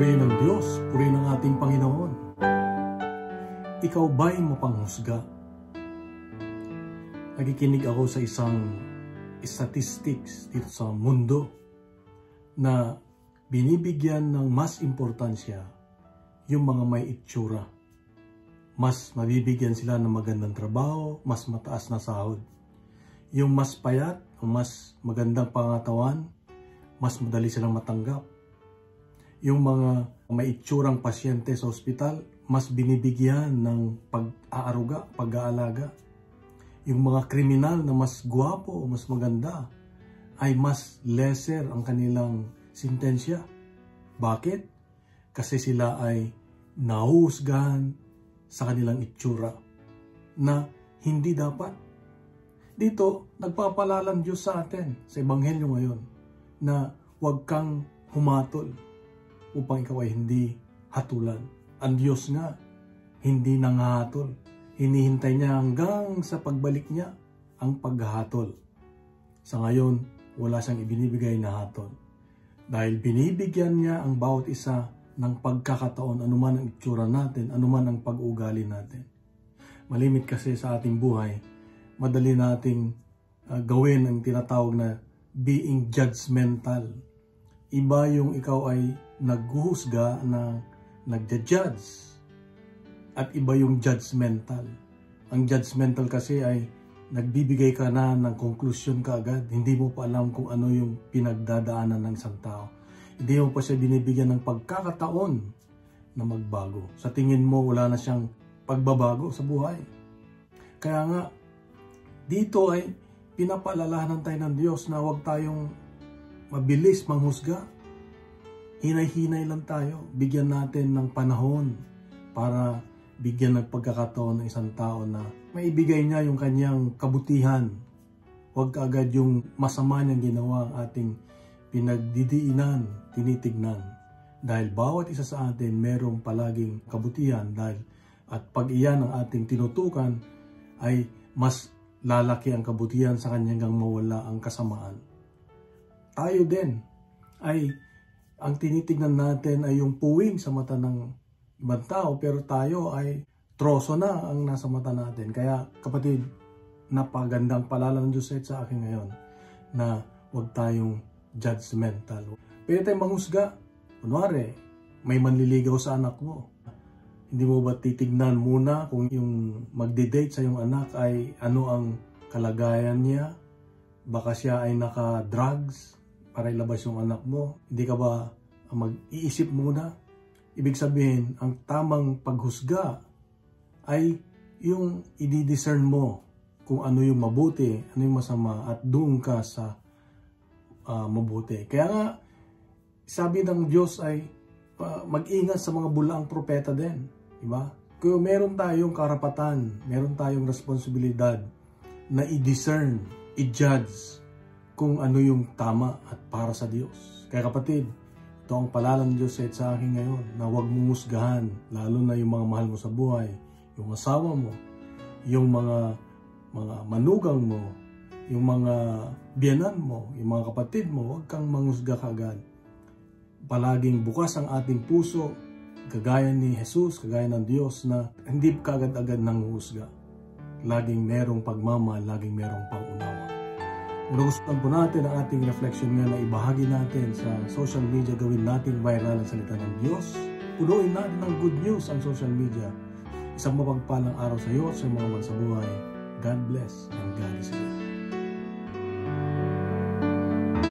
Purihin ng Diyos, purihin ng ating Panginoon. Ikaw ba'y mapanghusga? Nakikinig ako sa isang statistics dito sa mundo na binibigyan ng mas importansya yung mga may itsura. Mas mabibigyan sila ng magandang trabaho, mas mataas na sahod. Yung mas payat, o mas magandang pangatawan, mas madali silang matanggap. Yung mga may itsurang pasyente sa ospital, mas binibigyan ng pag-aaruga, pag-aalaga. Yung mga kriminal na mas gwapo, mas maganda, ay mas lesser ang kanilang sentensya. Bakit? Kasi sila ay nahuhusgahan sa kanilang itsura na hindi dapat. Dito, nagpapalalang Diyos sa atin sa Ebanghelyo ngayon na huwag kang humatol upang ikaw ay hindi hatulan. Ang Diyos nga, hindi nanghahatol. Hinihintay niya hanggang sa pagbalik niya ang paghahatol. Sa ngayon, wala siyang ibinibigay na hatol. Dahil binibigyan niya ang bawat isa ng pagkakataon, anuman ang itsura natin, anuman ang pag-ugali natin. Malimit kasi sa ating buhay, madali nating gawin ang tinatawag na being judgmental. Iba yung ikaw ay naghuhusga na nagja-judge. At iba yung judgmental. Ang judgmental kasi ay nagbibigay ka na ng konklusyon kaagad. Hindi mo pa alam kung ano yung pinagdadaanan ng isang tao. Hindi mo pa siya binibigyan ng pagkakataon na magbago. Sa tingin mo, wala na siyang pagbabago sa buhay. Kaya nga, dito ay pinapaalalahanan tayo ng Diyos na huwag tayong mabilis manghusga. Hinay-hinay lang tayo. Bigyan natin ng panahon para bigyan ng pagkakataon ng isang tao na maibigay niya yung kanyang kabutihan. Huwag agad yung masama niyang ginawa ang ating pinagdidiinan, tinitignan. Dahil bawat isa sa atin merong palaging kabutihan at pag iyan ang ating tinutukan ay mas lalaki ang kabutihan sa kanya hanggang mawala ang kasamaan. Tayo din ay ang tinitignan natin ay yung puwing sa mata ng ibang tao, pero tayo ay troso na ang nasa mata natin. Kaya kapatid, napagandang paalala ng Diyos sa akin ngayon na huwag tayong judgmental. Pwede tayong manghusga. Kunwari, may manliligaw sa anak mo. Hindi mo ba titignan muna kung yung magde-date sa iyong anak ay ano ang kalagayan niya? Baka siya ay naka-drugs para ilabas yung anak mo. Hindi ka ba mag-iisip muna? Ibig sabihin, ang tamang paghusga ay yung i-discern mo kung ano yung mabuti, ano yung masama, at doon ka sa mabuti. Kaya nga, sabi ng Diyos ay mag-ingat sa mga bulaang propeta din. Diba? Kung meron tayong karapatan, meron tayong responsibilidad na i-discern, i-judge kung ano yung tama at para sa Diyos. Kaya kapatid, ito ang paalala ng Diyos sa akin ngayon na huwag mong husgahan, lalo na yung mga mahal mo sa buhay, yung asawa mo, yung mga manugang mo, yung mga biyanan mo, yung mga kapatid mo. Huwag kang manghusga kaagad. Palaging bukas ang ating puso, kagaya ni Jesus, kagaya ng Diyos na hindi kaagad-agad nanghusga. Laging merong pagmamahal, laging merong pangunawa. Kung nagustuhan po natin ang ating reflection ngayon na ibahagi natin sa social media, gawin natin viral ang salita ng Diyos. Punuin natin ng good news ang social media. Isang mapagpalang araw sa iyo at sa mga man sa buhay. God bless and God